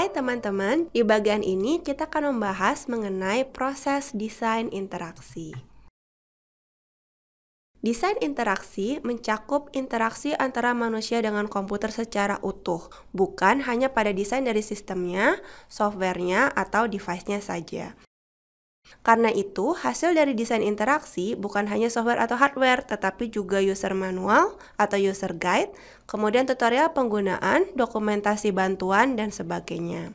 Hai teman-teman, di bagian ini kita akan membahas mengenai proses desain interaksi. Desain interaksi mencakup interaksi antara manusia dengan komputer secara utuh, bukan hanya pada desain dari sistemnya, softwarenya, atau device-nya saja. Karena itu, hasil dari desain interaksi bukan hanya software atau hardware, tetapi juga user manual atau user guide, kemudian tutorial penggunaan, dokumentasi bantuan, dan sebagainya.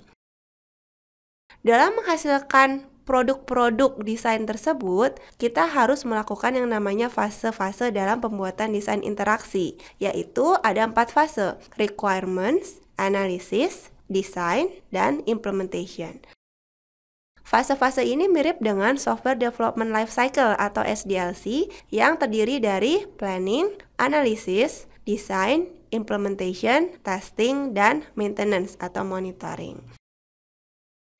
Dalam menghasilkan produk-produk desain tersebut, kita harus melakukan yang namanya fase-fase dalam pembuatan desain interaksi, yaitu ada 4 fase: requirements, analysis, design, dan implementation. Fase-fase ini mirip dengan Software Development Life Cycle atau SDLC yang terdiri dari planning, analysis, design, implementation, testing, dan maintenance atau monitoring.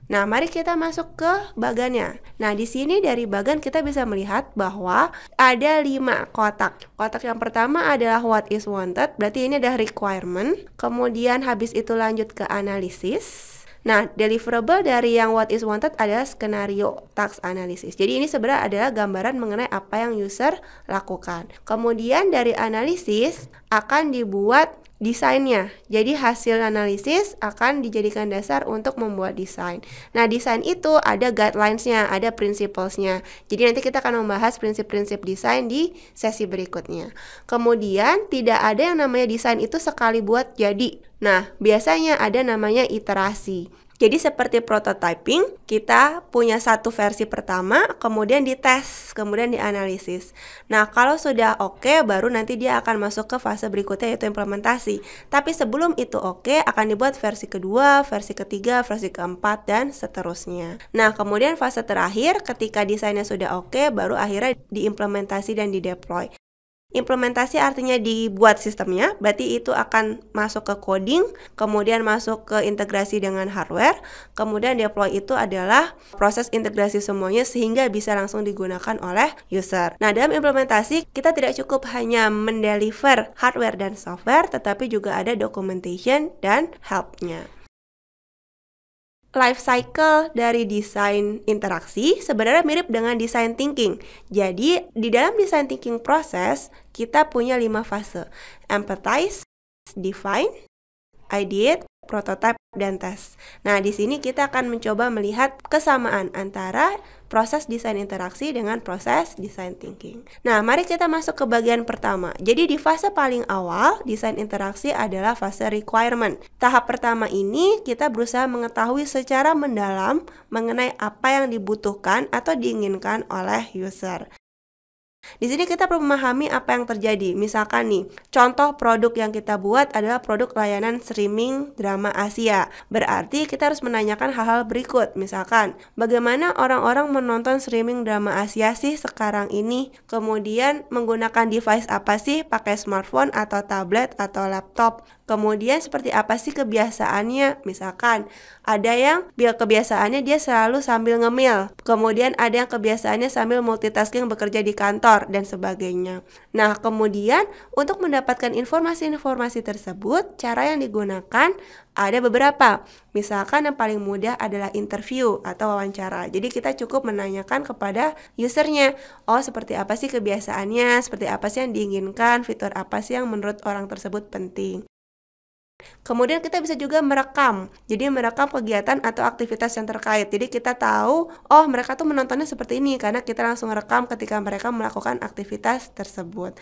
Nah, mari kita masuk ke bagannya. Nah, di sini dari bagan kita bisa melihat bahwa ada 5 kotak. Kotak yang pertama adalah what is wanted, berarti ini adalah requirement. Kemudian habis itu lanjut ke analisis. Nah, deliverable dari yang what is wanted adalah skenario task analysis. Jadi ini sebenarnya adalah gambaran mengenai apa yang user lakukan. Kemudian dari analisis akan dibuat desainnya. Jadi hasil analisis akan dijadikan dasar untuk membuat desain. Nah, desain itu ada guidelines-nya, ada principles-nya. Jadi nanti kita akan membahas prinsip-prinsip desain di sesi berikutnya. Kemudian tidak ada yang namanya desain itu sekali buat jadi. Nah, biasanya ada namanya iterasi. Jadi seperti prototyping, kita punya satu versi pertama, kemudian dites, kemudian dianalisis. Nah, kalau sudah oke, baru nanti dia akan masuk ke fase berikutnya yaitu implementasi. Tapi sebelum itu oke, akan dibuat versi kedua, versi ketiga, versi keempat, dan seterusnya. Nah, kemudian fase terakhir, ketika desainnya sudah oke, baru akhirnya diimplementasi dan dideploy. Implementasi artinya dibuat sistemnya, berarti itu akan masuk ke coding, kemudian masuk ke integrasi dengan hardware, kemudian deploy itu adalah proses integrasi semuanya sehingga bisa langsung digunakan oleh user. Nah, dalam implementasi kita tidak cukup hanya mendeliver hardware dan software, tetapi juga ada documentation dan help-nya. Life cycle dari desain interaksi sebenarnya mirip dengan design thinking. Jadi, di dalam design thinking proses, kita punya 5 fase: empathize, define, ideate, prototype, dan test. Nah, di sini kita akan mencoba melihat kesamaan antara proses desain interaksi dengan proses design thinking. Nah, mari kita masuk ke bagian pertama. Jadi di fase paling awal, desain interaksi adalah fase requirement. Tahap pertama ini kita berusaha mengetahui secara mendalam mengenai apa yang dibutuhkan atau diinginkan oleh user. Di sini kita perlu memahami apa yang terjadi. Misalkan nih, contoh produk yang kita buat adalah produk layanan streaming drama Asia. Berarti kita harus menanyakan hal-hal berikut. Misalkan, bagaimana orang-orang menonton streaming drama Asia sih sekarang ini? Kemudian menggunakan device apa sih? Pakai smartphone atau tablet atau laptop? Kemudian seperti apa sih kebiasaannya? Misalkan ada yang kebiasaannya dia selalu sambil ngemil. Kemudian ada yang kebiasaannya sambil multitasking bekerja di kantor dan sebagainya. Nah, kemudian untuk mendapatkan informasi-informasi tersebut, cara yang digunakan ada beberapa. Misalkan yang paling mudah adalah interview atau wawancara. Jadi kita cukup menanyakan kepada usernya, oh seperti apa sih kebiasaannya, seperti apa sih yang diinginkan, fitur apa sih yang menurut orang tersebut penting. Kemudian kita bisa juga merekam. Jadi merekam kegiatan atau aktivitas yang terkait. Jadi kita tahu, oh mereka tuh menontonnya seperti ini karena kita langsung rekam ketika mereka melakukan aktivitas tersebut.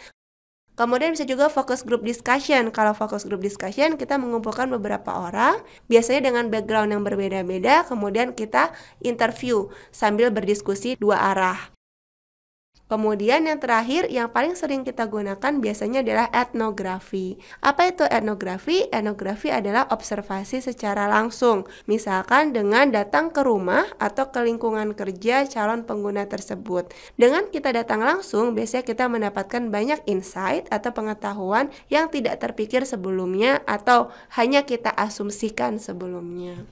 Kemudian bisa juga focus group discussion. Kalau focus group discussion, kita mengumpulkan beberapa orang, biasanya dengan background yang berbeda-beda, kemudian kita interview sambil berdiskusi dua arah. Kemudian yang terakhir, yang paling sering kita gunakan biasanya adalah etnografi. Apa itu etnografi? Etnografi adalah observasi secara langsung. Misalkan dengan datang ke rumah atau ke lingkungan kerja calon pengguna tersebut. Dengan kita datang langsung, biasanya kita mendapatkan banyak insight atau pengetahuan yang tidak terpikir sebelumnya atau hanya kita asumsikan sebelumnya.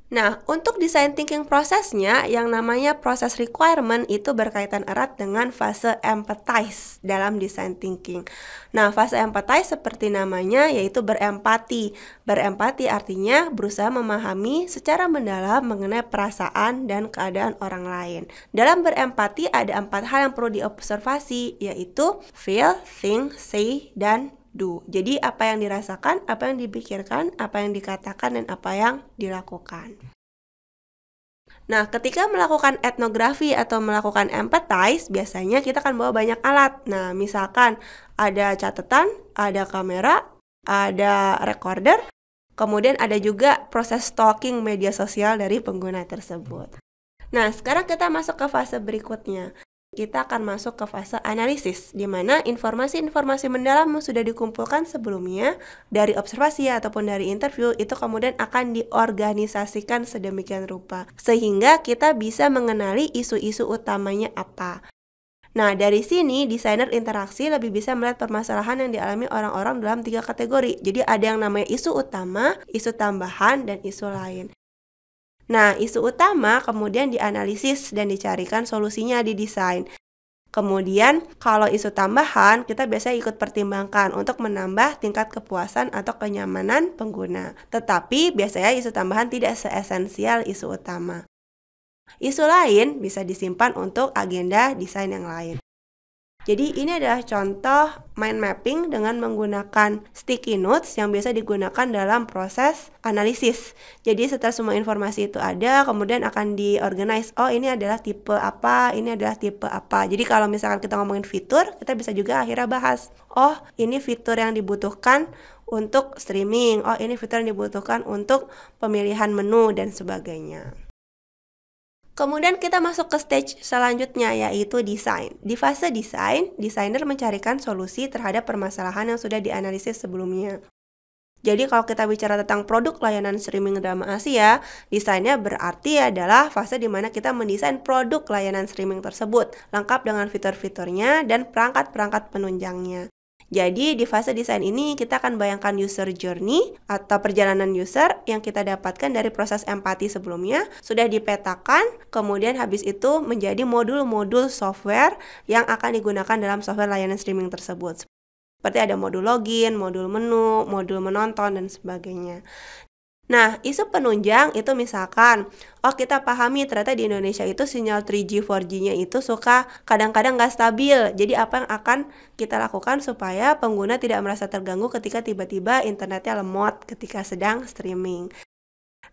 Nah, untuk design thinking prosesnya, yang namanya proses requirement itu berkaitan erat dengan fase empathize dalam design thinking. Nah, fase empathize seperti namanya yaitu berempati. Berempati artinya berusaha memahami secara mendalam mengenai perasaan dan keadaan orang lain. Dalam berempati ada 4 hal yang perlu diobservasi, yaitu feel, think, say, dan do. Jadi apa yang dirasakan, apa yang dipikirkan, apa yang dikatakan, dan apa yang dilakukan. Nah, ketika melakukan etnografi atau melakukan empathize, biasanya kita akan bawa banyak alat. Nah, misalkan ada catatan, ada kamera, ada recorder, kemudian ada juga proses stalking media sosial dari pengguna tersebut. Nah, sekarang kita masuk ke fase berikutnya. Kita akan masuk ke fase analisis, di mana informasi-informasi mendalam yang sudah dikumpulkan sebelumnya dari observasi ataupun dari interview itu kemudian akan diorganisasikan sedemikian rupa, sehingga kita bisa mengenali isu-isu utamanya apa. Nah, dari sini desainer interaksi lebih bisa melihat permasalahan yang dialami orang-orang dalam 3 kategori. Jadi ada yang namanya isu utama, isu tambahan, dan isu lain. Nah, isu utama kemudian dianalisis dan dicarikan solusinya di desain. Kemudian, kalau isu tambahan, kita biasanya ikut pertimbangkan untuk menambah tingkat kepuasan atau kenyamanan pengguna. Tetapi, biasanya isu tambahan tidak seesensial isu utama. Isu lain bisa disimpan untuk agenda desain yang lain. Jadi ini adalah contoh mind mapping dengan menggunakan sticky notes yang biasa digunakan dalam proses analisis. Jadi setelah semua informasi itu ada, kemudian akan diorganize. Oh, ini adalah tipe apa, ini adalah tipe apa. Jadi kalau misalkan kita ngomongin fitur, kita bisa juga akhirnya bahas. Oh, ini fitur yang dibutuhkan untuk streaming. Oh, ini fitur yang dibutuhkan untuk pemilihan menu dan sebagainya. Kemudian kita masuk ke stage selanjutnya, yaitu desain. Di fase desain, desainer mencarikan solusi terhadap permasalahan yang sudah dianalisis sebelumnya. Jadi kalau kita bicara tentang produk layanan streaming drama Asia, desainnya berarti adalah fase di mana kita mendesain produk layanan streaming tersebut, lengkap dengan fitur-fiturnya dan perangkat-perangkat penunjangnya. Jadi di fase desain ini kita akan bayangkan user journey atau perjalanan user yang kita dapatkan dari proses empati sebelumnya sudah dipetakan, kemudian habis itu menjadi modul-modul software yang akan digunakan dalam software layanan streaming tersebut. Seperti ada modul login, modul menu, modul menonton, dan sebagainya. Nah, isu penunjang itu misalkan, oh kita pahami ternyata di Indonesia itu sinyal 3G, 4G-nya itu suka kadang-kadang nggak stabil. Jadi apa yang akan kita lakukan supaya pengguna tidak merasa terganggu ketika tiba-tiba internetnya lemot ketika sedang streaming.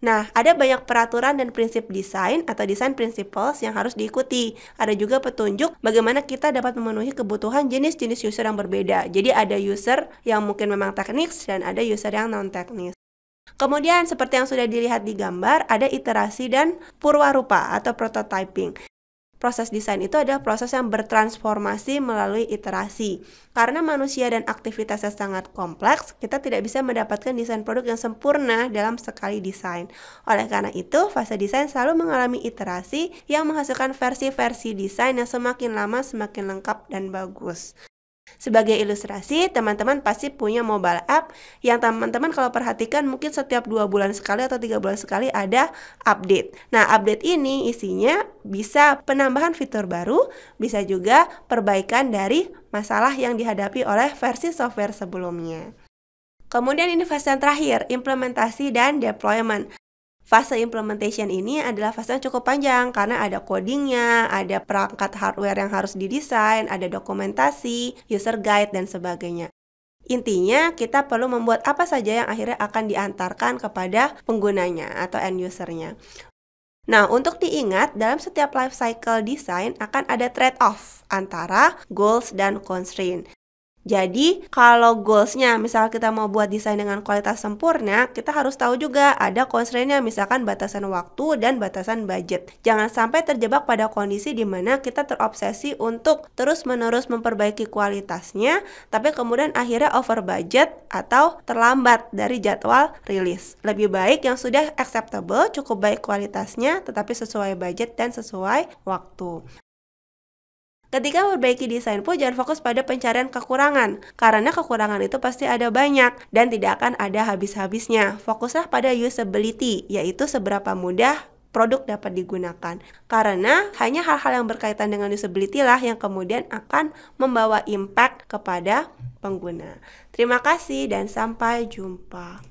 Nah, ada banyak peraturan dan prinsip desain atau design principles yang harus diikuti. Ada juga petunjuk bagaimana kita dapat memenuhi kebutuhan jenis-jenis user yang berbeda. Jadi ada user yang mungkin memang teknis dan ada user yang non-teknis. Kemudian seperti yang sudah dilihat di gambar, ada iterasi dan purwarupa atau prototyping. Proses desain itu adalah proses yang bertransformasi melalui iterasi. Karena manusia dan aktivitasnya sangat kompleks, kita tidak bisa mendapatkan desain produk yang sempurna dalam sekali desain. Oleh karena itu, fase desain selalu mengalami iterasi yang menghasilkan versi-versi desain yang semakin lama semakin lengkap dan bagus. Sebagai ilustrasi, teman-teman pasti punya mobile app yang teman-teman kalau perhatikan mungkin setiap 2 bulan sekali atau 3 bulan sekali ada update. Nah, update ini isinya bisa penambahan fitur baru, bisa juga perbaikan dari masalah yang dihadapi oleh versi software sebelumnya. Kemudian ini fase yang terakhir, implementasi dan deployment. Fase implementation ini adalah fase yang cukup panjang karena ada codingnya, ada perangkat hardware yang harus didesain, ada dokumentasi, user guide, dan sebagainya. Intinya, kita perlu membuat apa saja yang akhirnya akan diantarkan kepada penggunanya atau end usernya. Nah, untuk diingat, dalam setiap life cycle design akan ada trade-off antara goals dan constraint. Jadi, kalau goals-nya, misal kita mau buat desain dengan kualitas sempurna, kita harus tahu juga ada constraint-nya, misalkan batasan waktu dan batasan budget. Jangan sampai terjebak pada kondisi di mana kita terobsesi untuk terus-menerus memperbaiki kualitasnya, tapi kemudian akhirnya over budget atau terlambat dari jadwal rilis. Lebih baik yang sudah acceptable, cukup baik kualitasnya, tetapi sesuai budget dan sesuai waktu. Ketika memperbaiki desain pun jangan fokus pada pencarian kekurangan, karena kekurangan itu pasti ada banyak dan tidak akan ada habis-habisnya. Fokuslah pada usability, yaitu seberapa mudah produk dapat digunakan. Karena hanya hal-hal yang berkaitan dengan usability lah yang kemudian akan membawa impact kepada pengguna. Terima kasih dan sampai jumpa.